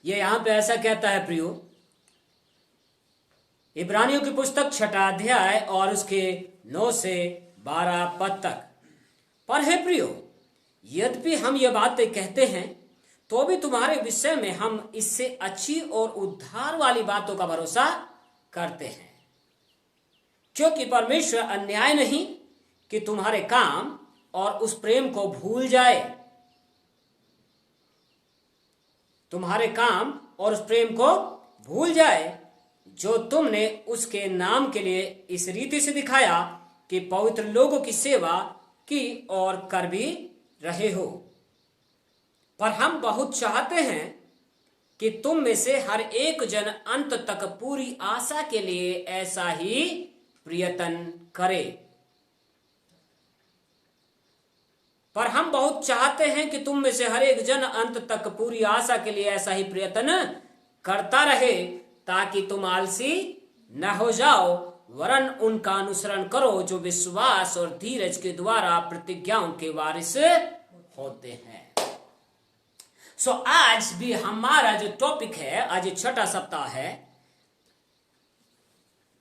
ये यहां पे ऐसा कहता है प्रियो, इब्रानियों की पुस्तक 6 अध्याय और उसके 9 से 12 पद तक। पर हे प्रियो, यद्यपि हम ये बातें कहते हैं तो भी तुम्हारे विषय में हम इससे अच्छी और उद्धार वाली बातों का भरोसा करते हैं, क्योंकि परमेश्वर अन्याय नहीं कि तुम्हारे काम और उस प्रेम को भूल जाए, तुम्हारे काम और उस प्रेम को भूल जाए जो तुमने उसके नाम के लिए इस रीति से दिखाया कि पवित्र लोगों की सेवा की और कर भी रहे हो। पर हम बहुत चाहते हैं कि तुम में से हर एक जन अंत तक पूरी आशा के लिए ऐसा ही प्रयत्न करे। पर हम बहुत चाहते हैं कि तुम में से हर एक जन अंत तक पूरी आशा के लिए ऐसा ही प्रयत्न करता रहे, ताकि तुम आलसी न हो जाओ, वरन उनका अनुसरण करो जो विश्वास और धीरज के द्वारा प्रतिज्ञाओं के वारिस होते हैं। आज भी हमारा जो टॉपिक है, आज 6वां सप्ताह है,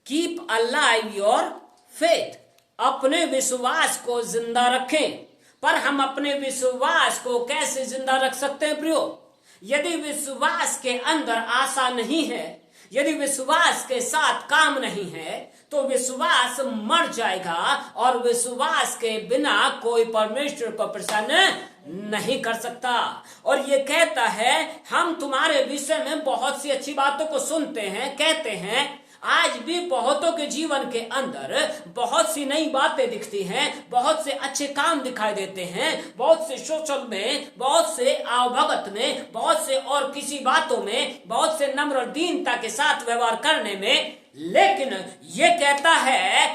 कीप अलाइव योर फेथ, अपने विश्वास को जिंदा रखें। पर हम अपने विश्वास को कैसे जिंदा रख सकते हैं प्रियो? यदि विश्वास के अंदर आशा नहीं है, यदि विश्वास के साथ काम नहीं है, तो विश्वास मर जाएगा और विश्वास के बिना कोई परमेश्वर को प्रसन्न नहीं कर सकता। और ये कहता है, हम तुम्हारे विषय में बहुत सी अच्छी बातों को सुनते हैं, कहते हैं। आज भी बहुतों के जीवन के अंदर बहुत सी नई बातें दिखती हैं, बहुत से अच्छे काम दिखाई देते हैं, बहुत से सोशल में, बहुत से आवभगत में, बहुत से और किसी बातों में, बहुत से नम्र और दीनता के साथ व्यवहार करने में। लेकिन ये कहता है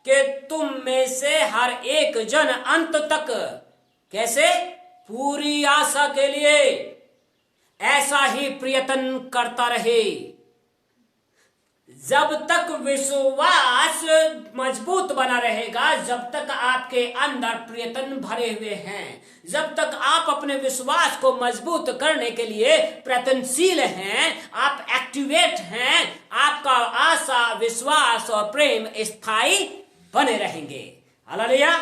कि तुम में से हर एक जन अंत तक कैसे पूरी आशा के लिए ऐसा ही प्रयत्न करता रहे। जब तक विश्वास मजबूत बना रहेगा, जब तक आपके अंदर प्रयत्न भरे हुए हैं, जब तक आप अपने विश्वास को मजबूत करने के लिए प्रयत्नशील हैं, आप एक्टिवेट हैं, आपका आशा, विश्वास और प्रेम स्थायी बने रहेंगे। हालेलुया।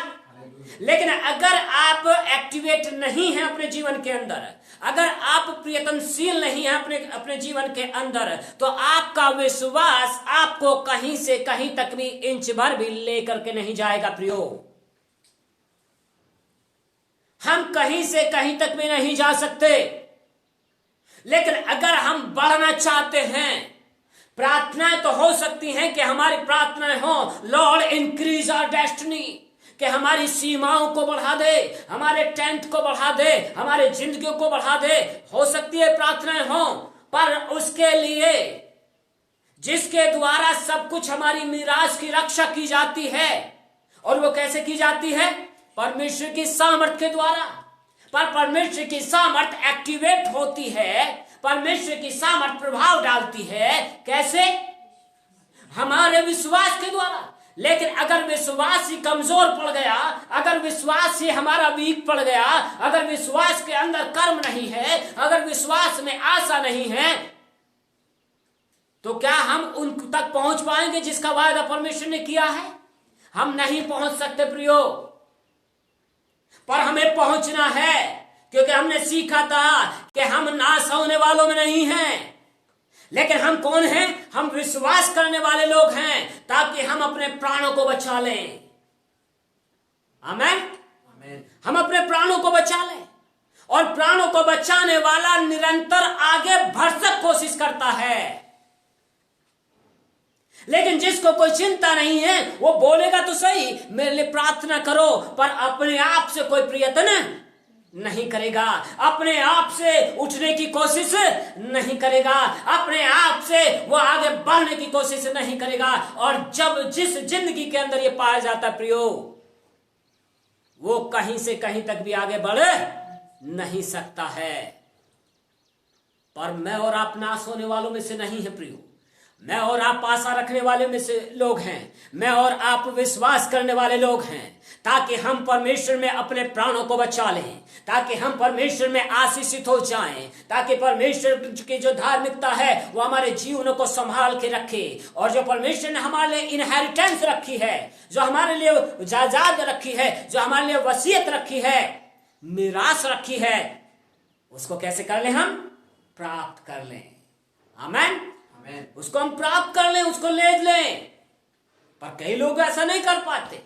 लेकिन अगर आप एक्टिवेट नहीं हैं अपने जीवन के अंदर, अगर आप प्रयत्नशील नहीं हैं अपने जीवन के अंदर, तो आपका विश्वास आपको कहीं से कहीं तक भी इंच भर भी लेकर के नहीं जाएगा प्रियो। हम कहीं से कहीं तक भी नहीं जा सकते। लेकिन अगर हम बढ़ना चाहते हैं, प्रार्थनाएं तो हो सकती हैं कि हमारी प्रार्थनाएं हो, लॉर्ड इंक्रीज आवर डेस्टिनी, कि हमारी सीमाओं को बढ़ा दे, हमारे टेंट को बढ़ा दे, हमारे जिंदगियों को बढ़ा दे। हो सकती है प्रार्थनाएं हो, पर उसके लिए जिसके द्वारा सब कुछ हमारी मीरास की रक्षा की जाती है, और वो कैसे की जाती है? परमेश्वर की सामर्थ के द्वारा। पर परमेश्वर की सामर्थ एक्टिवेट होती है, परमेश्वर की सामर्थ प्रभाव डालती है कैसे? हमारे विश्वास के द्वारा। लेकिन अगर विश्वास ही कमजोर पड़ गया, अगर विश्वास ही हमारा वीक पड़ गया, अगर विश्वास के अंदर कर्म नहीं है, अगर विश्वास में आशा नहीं है, तो क्या हम उन तक पहुंच पाएंगे जिसका वायदा परमेश्वर ने किया है? हम नहीं पहुंच सकते प्रियो। पर हमें पहुंचना है, क्योंकि हमने सीखा था कि हम नाश होने वालों में नहीं हैं, लेकिन हम कौन हैं? हम विश्वास करने वाले लोग हैं, ताकि हम अपने प्राणों को बचा लें। आमीन। हम अपने प्राणों को बचा लें, और प्राणों को बचाने वाला निरंतर आगे भरसक कोशिश करता है। लेकिन जिसको कोई चिंता नहीं है, वो बोलेगा तो सही, मेरे लिए प्रार्थना करो, पर अपने आप से कोई प्रयत्न नहीं करेगा, अपने आप से उठने की कोशिश नहीं करेगा, अपने आप से वो आगे बढ़ने की कोशिश नहीं करेगा। और जब जिस जिंदगी के अंदर ये पाया जाता प्रियो, वो कहीं से कहीं तक भी आगे बढ़ नहीं सकता है। पर मैं और आप नाश होने वालों में से नहीं है प्रियो, मैं और आप आशा रखने वाले में से लोग हैं, मैं और आप विश्वास करने वाले लोग हैं, ताकि हम परमेश्वर में अपने प्राणों को बचा लें, ताकि हम परमेश्वर में आशीषित हो जाएं, ताकि परमेश्वर की जो धार्मिकता है वो हमारे जीवनों को संभाल के रखे, और जो परमेश्वर ने हमारे लिए इनहेरिटेंस रखी है, जो हमारे लिए जायदाद रखी है, जो हमारे लिए वसीयत रखी है, मिरास रखी है, उसको कैसे कर लें? हम प्राप्त कर लें। आमेन। उसको हम प्राप्त कर लें, उसको ले लें। पर कई लोग ऐसा नहीं कर पाते,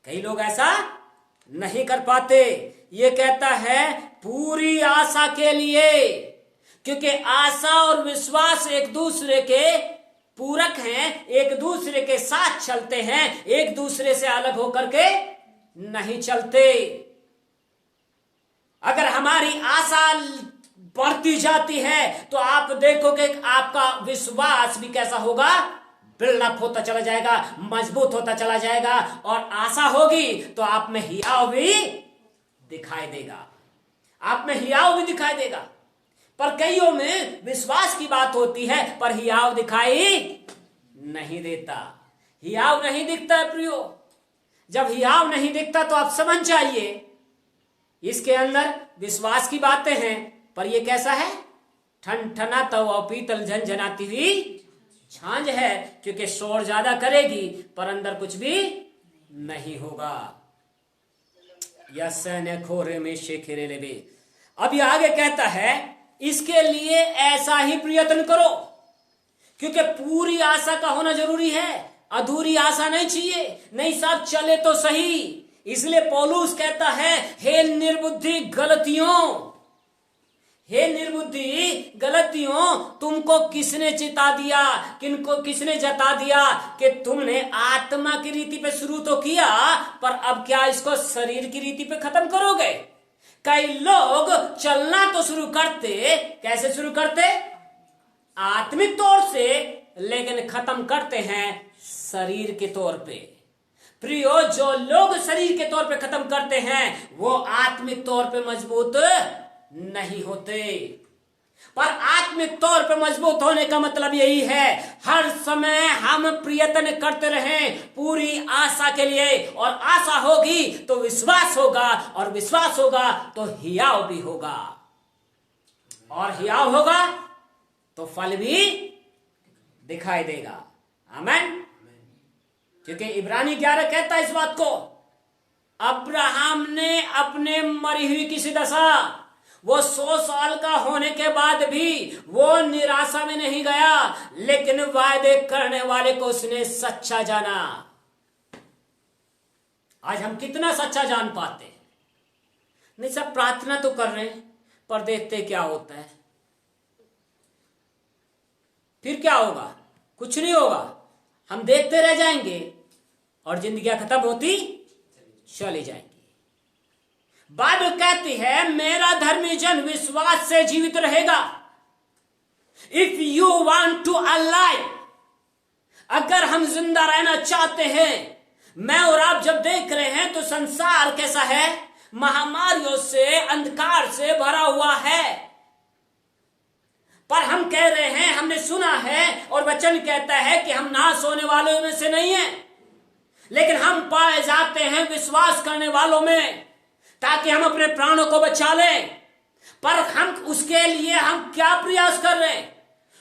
कई लोग ऐसा नहीं कर पाते। ये कहता है पूरी आशा के लिए, क्योंकि आशा और विश्वास एक दूसरे के पूरक हैं, एक दूसरे के साथ चलते हैं, एक दूसरे से अलग होकर के नहीं चलते। अगर हमारी आशा बढ़ती जाती है तो आप देखोगे आपका विश्वास भी कैसा होगा? बिल्डअप होता चला जाएगा, मजबूत होता चला जाएगा, और आशा होगी तो आप में हियाव भी दिखाई देगा, आप में हियाव भी दिखाई देगा। पर कईयों में विश्वास की बात होती है पर हियाव दिखाई नहीं देता, हियाव नहीं दिखता है प्रियो। जब हियाव नहीं दिखता तो आप समझ जाइए इसके अंदर विश्वास की बातें हैं, पर ये कैसा है? ठनठना तो पीतल झनझनाती हुई झांझ है, क्योंकि शोर ज्यादा करेगी पर अंदर कुछ भी नहीं होगा। खोरे में शेखरे लेबे। अब ये आगे कहता है इसके लिए ऐसा ही प्रयत्न करो, क्योंकि पूरी आशा का होना जरूरी है, अधूरी आशा नहीं चाहिए। नहीं सब चले तो सही, इसलिए पौलुस कहता है हे निर्बुद्धि गलतियों, हे निर्बुद्धि गलतियों, तुमको किसने चिता दिया, किसने जता दिया कि तुमने आत्मा की रीति पे शुरू तो किया, पर अब क्या इसको शरीर की रीति पे खत्म करोगे? कई लोग चलना तो शुरू करते, कैसे शुरू करते? आत्मिक तौर से, लेकिन खत्म करते हैं शरीर के तौर पे। प्रियो, जो लोग शरीर के तौर पे खत्म करते हैं वो आत्मिक तौर पे मजबूत नहीं होते। पर आत्मिक तौर पे मजबूत होने का मतलब यही है हर समय हम प्रयत्न करते रहें पूरी आशा के लिए, और आशा होगी तो विश्वास होगा, और विश्वास होगा तो हियाव भी होगा, और हियाव होगा तो फल भी दिखाई देगा। आमीन। क्योंकि इब्रानी 11 कहता है इस बात को, अब्राहम ने अपने मरी हुई किसी दशा, वो 100 साल का होने के बाद भी वो निराशा में नहीं गया, लेकिन वायदे करने वाले को उसने सच्चा जाना। आज हम कितना सच्चा जान पाते हैं? नहीं, सब प्रार्थना तो कर रहे हैं पर देखते क्या होता है, फिर क्या होगा? कुछ नहीं होगा, हम देखते रह जाएंगे और जिंदगी खत्म होती चली जाएंगी। बाइबल कहती है मेरा धर्मी जन विश्वास से जीवित रहेगा। If you want to alive, अगर हम जिंदा रहना चाहते हैं, मैं और आप जब देख रहे हैं तो संसार कैसा है? महामारियों से, अंधकार से भरा हुआ है, पर हम कह रहे हैं, हमने सुना है और वचन कहता है कि हम नाश होने वालों में से नहीं हैं, लेकिन हम पाए जाते हैं विश्वास करने वालों में, ताकि हम अपने प्राणों को बचा लें। पर हम उसके लिए हम क्या प्रयास कर रहे हैं?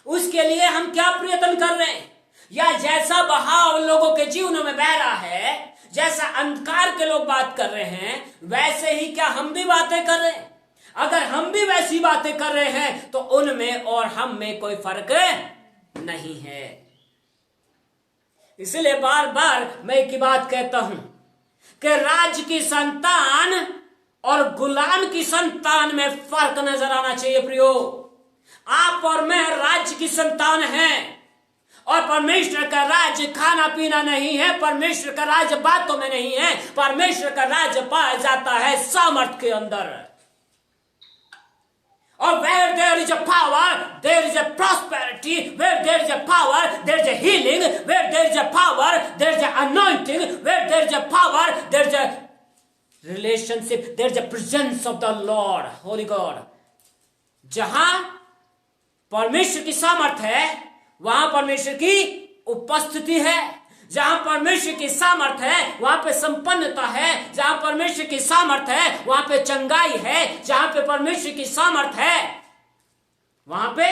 उसके लिए हम क्या प्रयत्न कर रहे हैं? या जैसा बहाव लोगों के जीवनों में बह रहा है, जैसा अंधकार के लोग बात कर रहे हैं, वैसे ही क्या हम भी बातें कर रहे हैं? अगर हम भी वैसी बातें कर रहे हैं तो उनमें और हम में कोई फर्क नहीं है। इसलिए बार बार मैं एक बात कहता हूं कि राज्य की संतान और गुलाम की संतान में फर्क नजर आना चाहिए। प्रियो, आप और मैं राज्य की संतान हैं, और परमेश्वर का राज्य खाना पीना नहीं है, परमेश्वर का राज्य बातों में नहीं है, परमेश्वर का राज्य पाया जाता है सामर्थ के अंदर। और where there is a power, there is a prosperity. Where there is a power, there is a healing. Where there is a power, there is a anointing. Where there is a power, there is a relationship. There is a presence of the Lord, Holy God. जहां परमेश्वर की सामर्थ है वहां परमेश्वर की उपस्थिति है। जहां परमेश्वर की सामर्थ है वहां पे संपन्नता है। जहां परमेश्वर की सामर्थ है वहां पे चंगाई है। जहां पे परमेश्वर की सामर्थ है वहां पे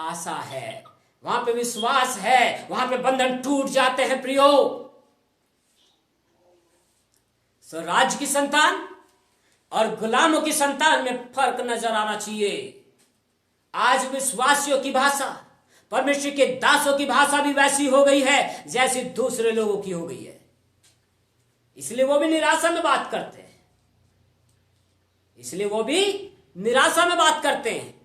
आशा है, वहां पे विश्वास है, वहां पे बंधन टूट जाते हैं प्रियो। सो राज की संतान और गुलामों की संतान में फर्क नजर आना चाहिए। आज विश्वासियों की भाषा, परमेश्वर के दासों की भाषा भी वैसी हो गई है जैसी दूसरे लोगों की हो गई है। इसलिए वो भी निराशा में बात करते हैं। इसलिए वो भी निराशा में बात करते हैं।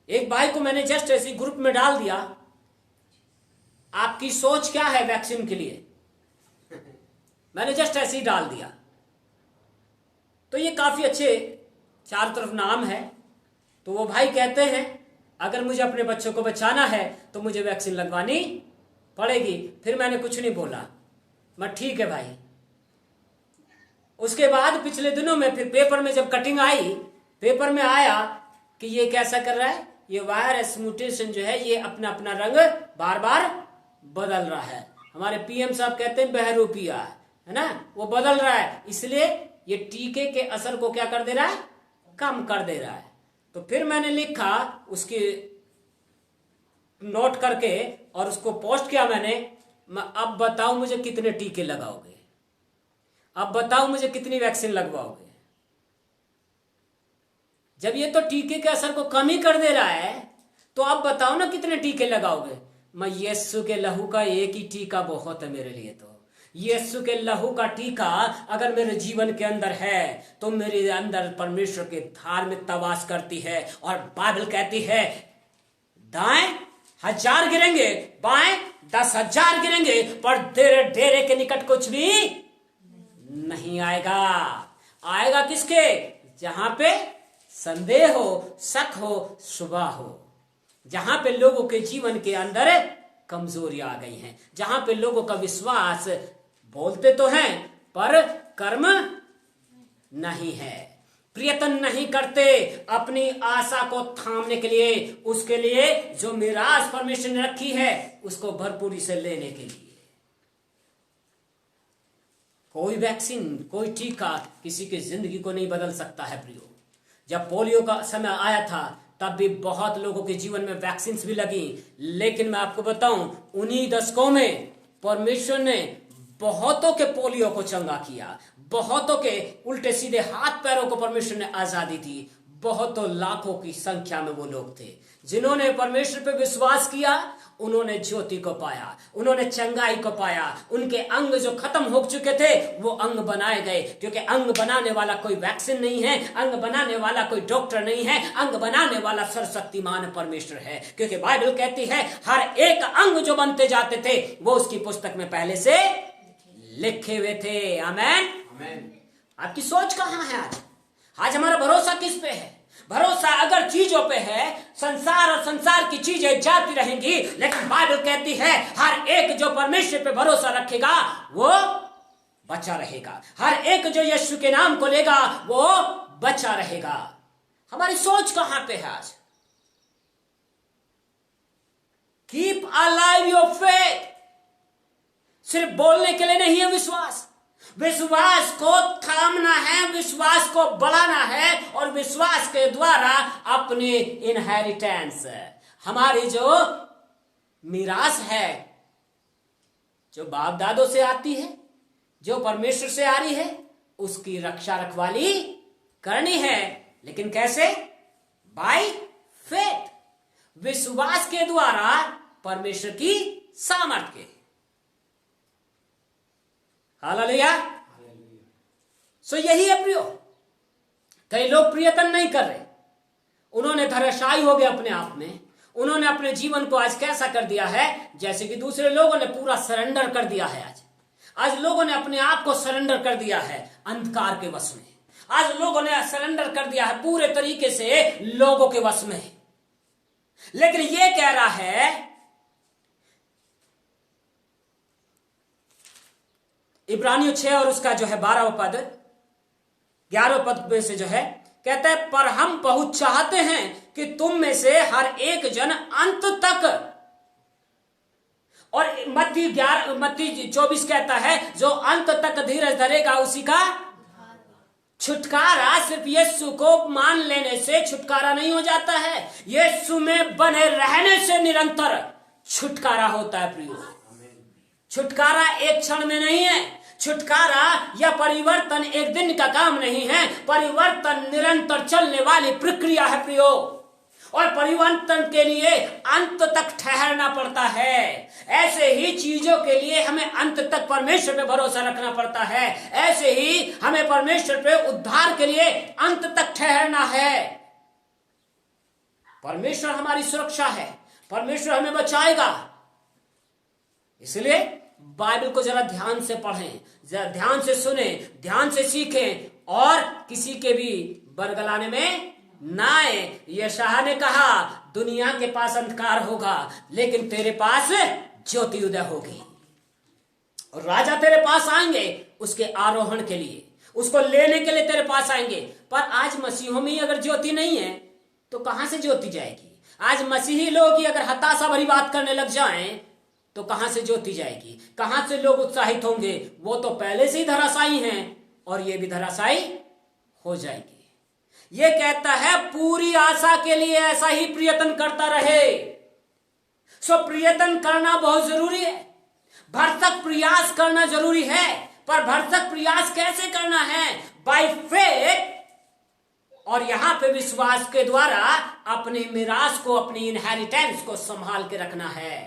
एक भाई को मैंने जस्ट ऐसे ग्रुप में डाल दिया, आपकी सोच क्या है वैक्सीन के लिए, मैंने जस्ट ऐसे ही डाल दिया। तो ये काफी अच्छे चारों तरफ नाम है। तो वो भाई कहते हैं अगर मुझे अपने बच्चों को बचाना है तो मुझे वैक्सीन लगवानी पड़ेगी। फिर मैंने कुछ नहीं बोला, मैं ठीक है भाई। उसके बाद पिछले दिनों में फिर पेपर में जब कटिंग आई, पेपर में आया कि ये कैसा कर रहा है, ये वायरस म्यूटेशन जो है ये अपना अपना रंग बार बार बदल रहा है। हमारे पीएम साहब कहते हैं बहरूपिया है ना, वो बदल रहा है। इसलिए ये टीके के असर को क्या कर दे रहा है, कम कर दे रहा है। तो फिर मैंने लिखा उसकी नोट करके और उसको पोस्ट किया मैंने, अब बताओ मुझे कितने टीके लगाओगे, अब बताओ मुझे कितनी वैक्सीन लगवाओगे। जब ये तो टीके के असर को कम ही कर दे रहा है तो अब बताओ ना कितने टीके लगाओगे। मैं यीशु के लहू का एक ही टीका बहुत है मेरे लिए। तो यीशु के लहू का टीका अगर मेरे जीवन के अंदर है तो मेरे अंदर परमेश्वर की धार्मिकता वास करती है। और बाइबल कहती है दाएं 1000 गिरेंगे, बाएं 10,000 गिरेंगे, पर तेरे डेरे के निकट कुछ भी नहीं आएगा। आएगा किसके, जहां पे संदेह हो, शक हो, शुबा हो, जहां पे लोगों के जीवन के अंदर कमजोरी आ गई है, जहां पे लोगों का विश्वास बोलते तो हैं पर कर्म नहीं है, प्रयत्न नहीं करते अपनी आशा को थामने के लिए, उसके लिए जो मिराज परमेश्वर ने रखी है उसको भरपूरी से लेने के लिए। कोई वैक्सीन, कोई टीका किसी की जिंदगी को नहीं बदल सकता है प्रियो। जब पोलियो का समय आया था तब भी बहुत लोगों के जीवन में वैक्सीन भी लगी, लेकिन मैं आपको बताऊं उन्हीं दशकों में परमेश्वर ने बहुतों के पोलियो को चंगा किया, बहुतों के उल्टे सीधे हाथ पैरों को परमेश्वर ने आजादी दी। बहुतों लाखों की संख्या में वो लोग थे जिन्होंने परमेश्वर पे विश्वास किया, उन्होंने ज्योति को पाया, उन्होंने चंगाई को पाया। उनके अंग जो खत्म हो चुके थे वो अंग बनाए गए, क्योंकि अंग बनाने वाला कोई वैक्सीन नहीं है, अंग बनाने वाला कोई डॉक्टर नहीं है, अंग बनाने वाला सर्वशक्तिमान परमेश्वर है। क्योंकि बाइबल कहती है हर एक अंग जो बनते जाते थे वो उसकी पुस्तक में पहले से लिखे हुए थे। आमेन। आपकी सोच कहां है आज? आज हमारा भरोसा किस पे है? भरोसा अगर चीजों पे है, संसार और संसार की चीजें जाती रहेंगी, लेकिन बाइबल कहती है हर एक जो परमेश्वर पे भरोसा रखेगा वो बचा रहेगा। हर एक जो यीशु के नाम को लेगा वो बचा रहेगा। हमारी सोच कहां पे है आज? Keep alive your faith. सिर्फ बोलने के लिए नहीं है विश्वास, विश्वास को थामना है, विश्वास को बढ़ाना है, और विश्वास के द्वारा अपनी इनहेरिटेंस, हमारी जो मिरास है, जो बाप दादों से आती है, जो परमेश्वर से आ रही है, उसकी रक्षा रखवाली करनी है। लेकिन कैसे? बाय फेथ, विश्वास के द्वारा परमेश्वर की सामर्थ के। हालेलुया। सो यही है प्रियो। कई लोग प्रयत्न नहीं कर रहे, उन्होंने धराशायी हो गए अपने आप में। उन्होंने अपने जीवन को आज कैसा कर दिया है, जैसे कि दूसरे लोगों ने पूरा सरेंडर कर दिया है। आज लोगों ने अपने आप को सरेंडर कर दिया है अंधकार के वश में। आज लोगों ने सरेंडर कर दिया है पूरे तरीके से लोगों के वश में। लेकिन ये कह रहा है इब्रानियों 6 और उसका जो है 12वां पद, 11वें पद में से जो है कहता है पर हम बहुत चाहते हैं कि तुम में से हर एक जन अंत तक, और मत्ती 24 कहता है जो अंत तक धीरज धरेगा उसी का छुटकारा। सिर्फ यीशु को मान लेने से छुटकारा नहीं हो जाता है, यीशु में बने रहने से निरंतर छुटकारा होता है प्रियो। छुटकारा एक क्षण में नहीं है, छुटकारा या परिवर्तन एक दिन का काम नहीं है, परिवर्तन निरंतर चलने वाली प्रक्रिया है प्रियो। और परिवर्तन के लिए अंत तक ठहरना पड़ता है। ऐसे ही चीजों के लिए हमें अंत तक परमेश्वर पे भरोसा रखना पड़ता है, ऐसे ही हमें परमेश्वर पे उद्धार के लिए अंत तक ठहरना है। परमेश्वर हमारी सुरक्षा है, परमेश्वर हमें बचाएगा। इसलिए बाइबल को जरा ध्यान से पढ़ें, जरा ध्यान से सुने, ध्यान से सीखें और किसी के भी बरगलाने में ना आए। यशायाह ने कहा दुनिया के पास अंधकार होगा लेकिन तेरे पास ज्योति उदय होगी। और राजा तेरे पास आएंगे उसके आरोहण के लिए, उसको लेने के लिए तेरे पास आएंगे। पर आज मसीहों में अगर ज्योति नहीं है तो कहां से ज्योति जाएगी? आज मसीही लोग ही अगर हताशा भरी बात करने लग जाएं तो कहां से ज्योति जाएगी? कहां से लोग उत्साहित होंगे? वो तो पहले से ही धराशायी हैं और ये भी धराशायी हो जाएगी। ये कहता है पूरी आशा के लिए ऐसा ही प्रयत्न करता रहे। सो प्रयत्न करना बहुत जरूरी है, भरसक प्रयास करना जरूरी है। पर भरसक प्रयास कैसे करना है? बाय फेथ, और यहां पे विश्वास के द्वारा अपनी मिरास को, अपनी इनहेरिटेंस को संभाल के रखना है।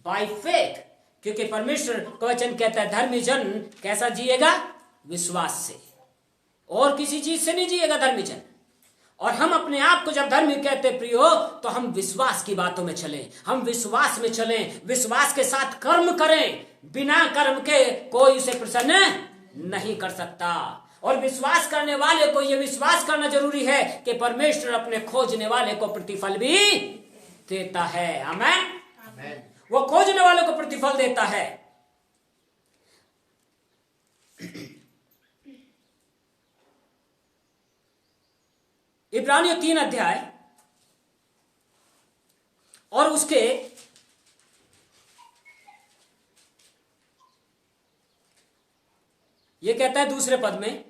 बाय फेथ, क्योंकि परमेश्वर का वचन कहता है धर्मी जन कैसा जिएगा? विश्वास से, और किसी चीज से नहीं जिएगा धर्मी जन। और हम अपने आप को जब धर्मी कहते प्रियो तो हम विश्वास की बातों में चलें, हम विश्वास में चलें, विश्वास के साथ कर्म करें। बिना कर्म के कोई उसे प्रसन्न नहीं कर सकता। और विश्वास करने वाले को यह विश्वास करना जरूरी है कि परमेश्वर अपने खोजने वाले को प्रतिफल भी देता है। आमीन। वो खोजने वालों को प्रतिफल देता है। इब्रानियों 3 अध्याय और उसके ये कहता है दूसरे पद में,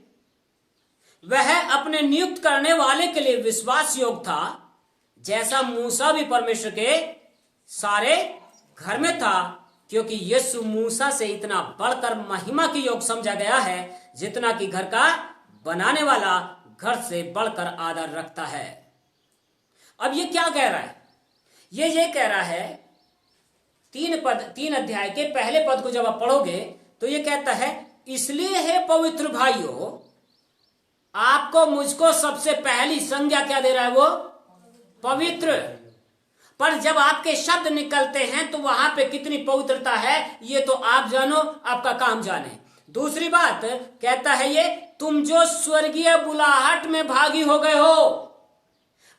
वह अपने नियुक्त करने वाले के लिए विश्वास योग्य था जैसा मूसा भी परमेश्वर के सारे घर में था, क्योंकि यीशु मूसा से इतना बढ़कर महिमा की योग समझा गया है जितना कि घर का बनाने वाला घर से बढ़कर आदर रखता है। अब ये क्या कह रहा है? ये कह रहा है 3 अध्याय के पहले पद को जब आप पढ़ोगे तो ये कहता है, इसलिए है पवित्र भाइयों, आपको मुझको सबसे पहली संज्ञा क्या दे रहा है? वो पवित्र। पर जब आपके शब्द निकलते हैं तो वहां पे कितनी पवित्रता है ये तो आप जानो, आपका काम जाने। दूसरी बात कहता है ये, तुम जो स्वर्गीय बुलाहट में भागी हो गए हो।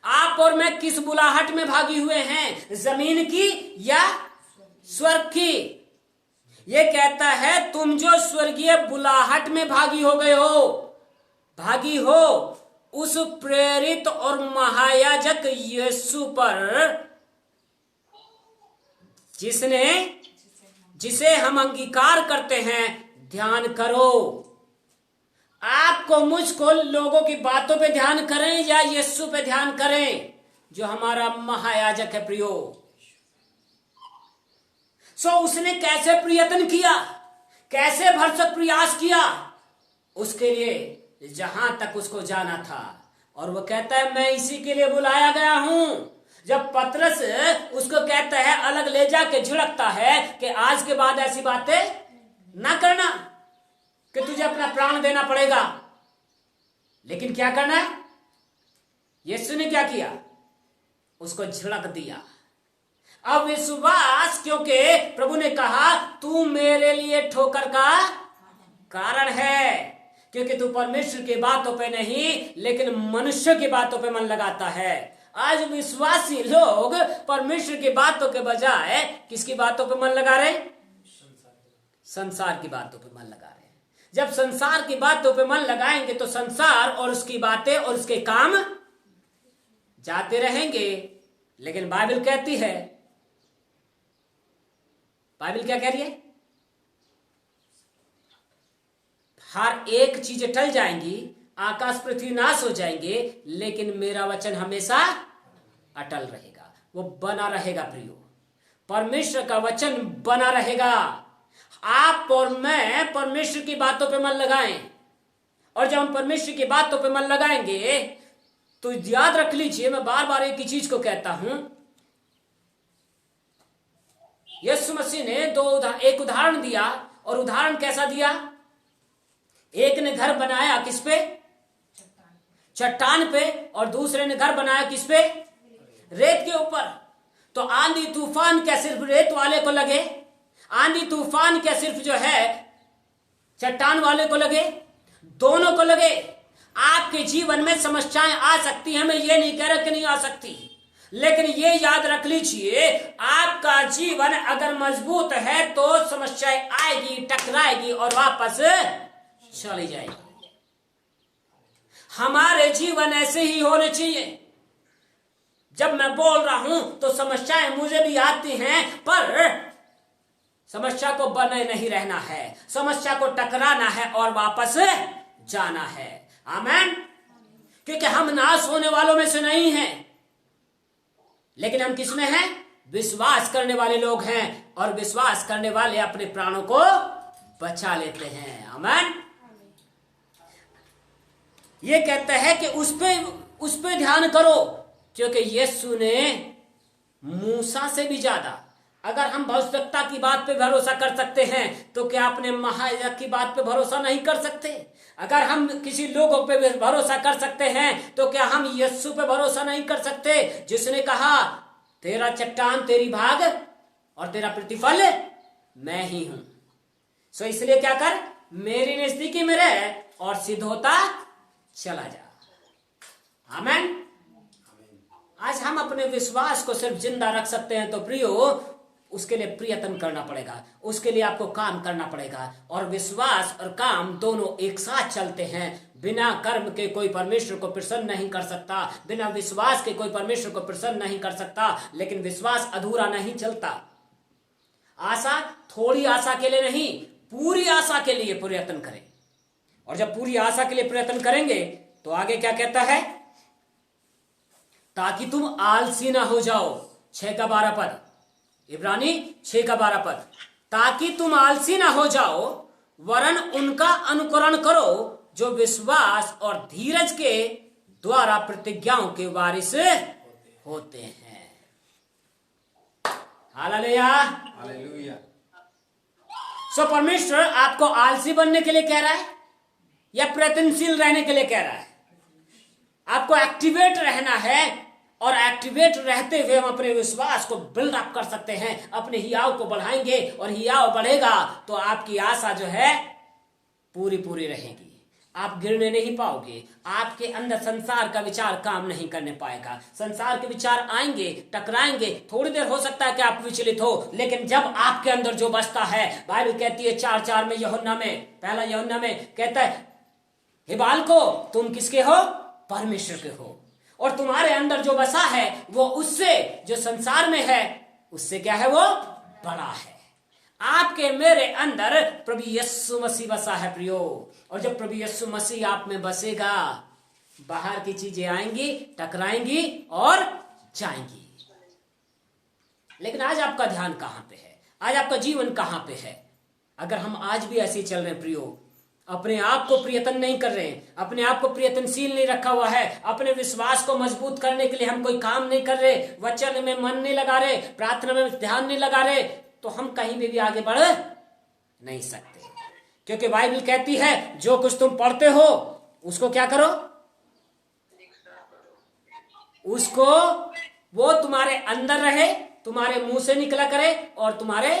आप और मैं किस बुलाहट में भागी हुए हैं? जमीन की या स्वर्ग की? ये कहता है तुम जो स्वर्गीय बुलाहट में भागी हो गए हो, भागी हो उस प्रेरित और महायाजक यीशु पर जिसे हम अंगीकार करते हैं, ध्यान करो। आपको मुझको लोगों की बातों पे ध्यान करें या यीशु पे ध्यान करें जो हमारा महायाजक है प्रियो। उसने कैसे प्रयत्न किया, कैसे भरसक प्रयास किया उसके लिए जहां तक उसको जाना था। और वो कहता है मैं इसी के लिए बुलाया गया हूं। जब पतरस उसको कहता है, अलग ले जाके झिड़कता है कि आज के बाद ऐसी बातें ना करना कि तुझे अपना प्राण देना पड़ेगा, लेकिन क्या करना है? यीशु ने क्या किया? उसको झिड़क दिया। अविश्वास, क्योंकि प्रभु ने कहा तू मेरे लिए ठोकर का कारण है, क्योंकि तू परमेश्वर की बातों पे नहीं लेकिन मनुष्य की बातों पे मन लगाता है। आज विश्वासी लोग परमेश्वर की बातों के बजाय किसकी बातों पे मन लगा रहे? संसार की बातों पे मन लगा रहे हैं। जब संसार की बातों पे मन लगाएंगे तो संसार और उसकी बातें और उसके काम जाते रहेंगे। लेकिन बाइबल कहती है, बाइबल क्या कह रही है? हर एक चीजें टल जाएंगी, आकाश पृथ्वी नाश हो जाएंगे, लेकिन मेरा वचन हमेशा अटल रहेगा, वो बना रहेगा। प्रियो, परमेश्वर का वचन बना रहेगा। आप और मैं परमेश्वर की बातों पे मन लगाएं, और जब हम परमेश्वर की बातों पे मन लगाएंगे तो याद रख लीजिए, मैं बार बार एक ही चीज को कहता हूं, यीशु मसीह ने एक उदाहरण दिया, और उदाहरण कैसा दिया? एक ने घर बनाया किस पे? चट्टान पे, और दूसरे ने घर बनाया किस पे? रेत के ऊपर। तो आंधी तूफान क्या सिर्फ रेत वाले को लगे? आंधी तूफान क्या सिर्फ जो है चट्टान वाले को लगे? दोनों को लगे। आपके जीवन में समस्याएं आ सकती हैं, मैं ये नहीं कह रहा कि नहीं आ सकती, लेकिन ये याद रख लीजिए, आपका जीवन अगर मजबूत है तो समस्याएं आएगी, टकराएगी और वापस चली जाएगी। हमारे जीवन ऐसे ही होने चाहिए। जब मैं बोल रहा हूं तो समस्याएं मुझे भी आती हैं, पर समस्या को बने नहीं रहना है, समस्या को टकराना है और वापस जाना है। आमीन। क्योंकि हम नाश होने वालों में से नहीं हैं, लेकिन हम किसमें हैं? विश्वास करने वाले लोग हैं, और विश्वास करने वाले अपने प्राणों को बचा लेते हैं। आमीन। ये कहता है कि उस पे ध्यान करो, क्योंकि यीशु ने मूसा से भी ज्यादा, अगर हम भविष्यवक्ता की बात पे भरोसा कर सकते हैं तो क्या अपने महायाजक की बात पे भरोसा नहीं कर सकते? अगर हम किसी लोगों पे भरोसा कर सकते हैं तो क्या हम यीशु पे भरोसा नहीं कर सकते, जिसने कहा तेरा चट्टान तेरी भाग और तेरा प्रतिफल मैं ही हूं। सो इसलिए क्या कर, मेरी नजदीकी में रह और सिद्ध होता चला जा। आमीन। आज हम अपने विश्वास को सिर्फ जिंदा रख सकते हैं, तो प्रियो उसके लिए प्रयत्न करना पड़ेगा, उसके लिए आपको काम करना पड़ेगा। और विश्वास और काम दोनों एक साथ चलते हैं। बिना कर्म के कोई परमेश्वर को प्रसन्न नहीं कर सकता, बिना विश्वास के कोई परमेश्वर को प्रसन्न नहीं कर सकता। लेकिन विश्वास अधूरा नहीं चलता। आशा थोड़ी आशा के लिए नहीं, पूरी आशा के लिए प्रयत्न करें। और जब पूरी आशा के लिए प्रयत्न करेंगे तो आगे क्या कहता है? ताकि तुम आलसी ना हो जाओ। 6:12 पद, इब्रानी 6:12 पद। ताकि तुम आलसी ना हो जाओ, वरन उनका अनुकरण करो जो विश्वास और धीरज के द्वारा प्रतिज्ञाओं के वारिस होते हैं। हालेलुया। हालेलुया। सो परमेश्वर आपको आलसी बनने के लिए कह रहा है या प्रयत्नशील रहने के लिए कह रहा है? आपको एक्टिवेट रहना है, और एक्टिवेट रहते हुए हम अपने विश्वास को बिल्ड अप कर सकते हैं, अपने हियाव को बढ़ाएंगे, और हियाव बढ़ेगा तो आपकी आशा जो है पूरी रहेगी। आप गिरने नहीं पाओगे। आपके अंदर संसार का विचार काम नहीं करने पाएगा। संसार के विचार आएंगे, टकराएंगे, थोड़ी देर हो सकता है कि आप विचलित हो, लेकिन जब आपके अंदर जो बसता है, बाइबल कहती है 4:4 में, यूहन्ना में, पहला यूहन्ना में कहता है, हे बालको तुम किसके हो? परमेश्वर के हो, और तुम्हारे अंदर जो बसा है वो उससे, जो संसार में है उससे क्या है? वो बड़ा है। आपके मेरे अंदर प्रभु यीशु मसीह बसा है प्रियो, और जब प्रभु यीशु मसीह आप में बसेगा, बाहर की चीजें आएंगी, टकराएंगी और जाएंगी। लेकिन आज आपका ध्यान कहां पे है? आज आपका जीवन कहां पे है? अगर हम आज भी ऐसे ही चल रहे हैं प्रियो, अपने आप को प्रयत्न नहीं कर रहे हैं, अपने आप को प्रयत्नशील नहीं रखा हुआ है, अपने विश्वास को मजबूत करने के लिए हम कोई काम नहीं कर रहे, वचन में मन नहीं लगा रहे, प्रार्थना में ध्यान नहीं लगा रहे, तो हम कहीं भी आगे बढ़ नहीं सकते। क्योंकि बाइबल कहती है जो कुछ तुम पढ़ते हो उसको क्या करो? उसको वो तुम्हारे अंदर रहे, तुम्हारे मुंह से निकला करे और तुम्हारे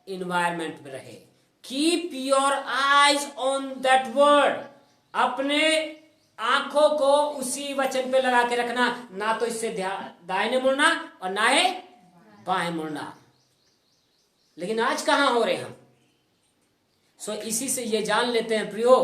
इन्वायरमेंट में रहे। Keep your eyes on that word. अपने आंखों को उसी वचन पे लगा के रखना, ना तो इससे दाहिने मुड़ना और ना ही बाएं मुड़ना। लेकिन आज कहां हो रहे हम? सो इसी से ये जान लेते हैं प्रियो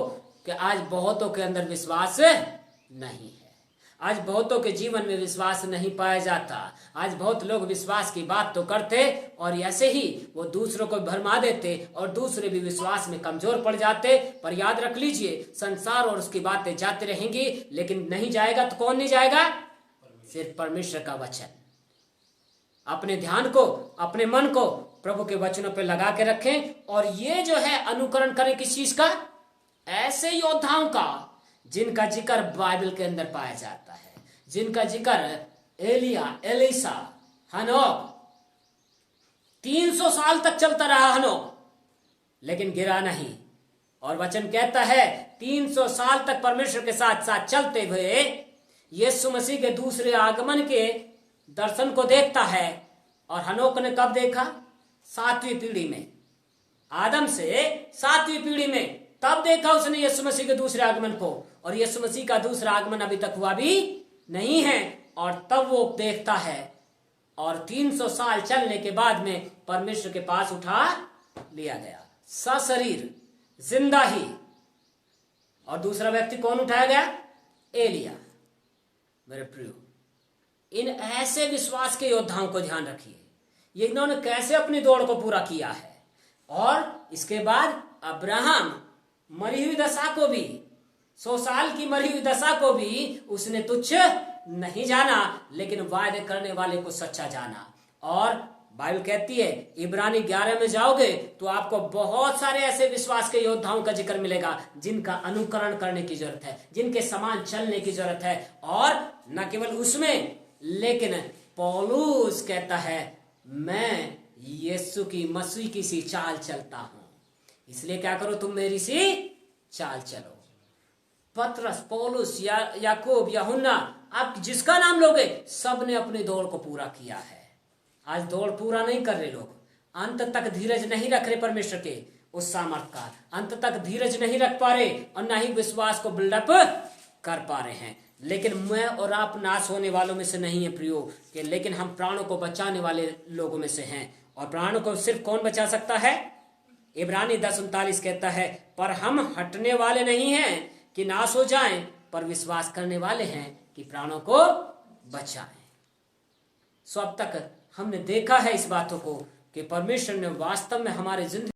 कि आज बहुतों के अंदर विश्वास नहीं है, आज बहुतों के जीवन में विश्वास नहीं पाया जाता। आज बहुत लोग विश्वास की बात तो करते और ऐसे ही वो दूसरों को भरमा देते और दूसरे भी विश्वास में कमजोर पड़ जाते। पर याद रख लीजिए, संसार और उसकी बातें जाती रहेंगी, लेकिन नहीं जाएगा तो कौन नहीं जाएगा? सिर्फ परमेश्वर का वचन। अपने ध्यान को, अपने मन को प्रभु के वचनों पर लगा के रखें और ये जो है अनुकरण करें किस चीज का? ऐसे योद्धाओं का जिनका जिक्र बाइबल के अंदर पाया जाता है, जिनका जिक्र एलिया, एलीसा, हनोक, 300 साल तक चलता रहा हनोक, लेकिन गिरा नहीं। और वचन कहता है 300 साल तक परमेश्वर के साथ साथ चलते हुए यीशु मसीह के दूसरे आगमन के दर्शन को देखता है। और हनोक ने कब देखा? 7वीं पीढ़ी में, आदम से 7वीं पीढ़ी में, तब देखा उसने यीशु मसीह के दूसरे आगमन को। और यीशु मसीह का दूसरा आगमन अभी तक हुआ भी नहीं है। और तब वो देखता है और 300 साल चलने के बाद में परमेश्वर के पास उठा लिया गया, सशरीर, जिंदा ही। और दूसरा व्यक्ति कौन उठाया गया? एलिया। मेरे प्रियो, इन ऐसे विश्वास के योद्धाओं को ध्यान रखिए, ये इन्होंने कैसे अपनी दौड़ को पूरा किया है। और इसके बाद अब्राहम मरी हुई दशा को भी, 100 साल की मरी हुई दशा को भी उसने तुच्छ नहीं जाना, लेकिन वायदे करने वाले को सच्चा जाना। और बाइबल कहती है, इब्रानी 11 में जाओगे तो आपको बहुत सारे ऐसे विश्वास के योद्धाओं का जिक्र मिलेगा जिनका अनुकरण करने की जरूरत है, जिनके समान चलने की जरूरत है। और न केवल उसमें, लेकिन पौलुस कहता है मैं यीशु की मसीह की सी चाल चलता हूं, इसलिए क्या करो, तुम मेरी सी चाल चलो। पतरस, पौलुस, याकूब, यूहन्ना, आप जिसका नाम लोगे, सब ने अपनी दौड़ को पूरा किया है। आज दौड़ पूरा नहीं कर रहे लोग, अंत तक धीरज नहीं रख रहे परमेश्वर के उस सामर्थ का, अंत तक धीरज नहीं रख पा रहे और ना ही विश्वास को बिल्डअप कर पा रहे हैं। लेकिन मैं और आप नाश होने वालों में से नहीं है प्रियो, कि लेकिन हम प्राणों को बचाने वाले लोगों में से हैं। और प्राणों को सिर्फ कौन बचा सकता है? इब्रानी 10:39 कहता है, पर हम हटने वाले नहीं हैं कि नाश हो जाएं, पर विश्वास करने वाले हैं कि प्राणों को बचाएं। सो अब तक हमने देखा है इस बातों को कि परमेश्वर ने वास्तव में हमारे जिंदगी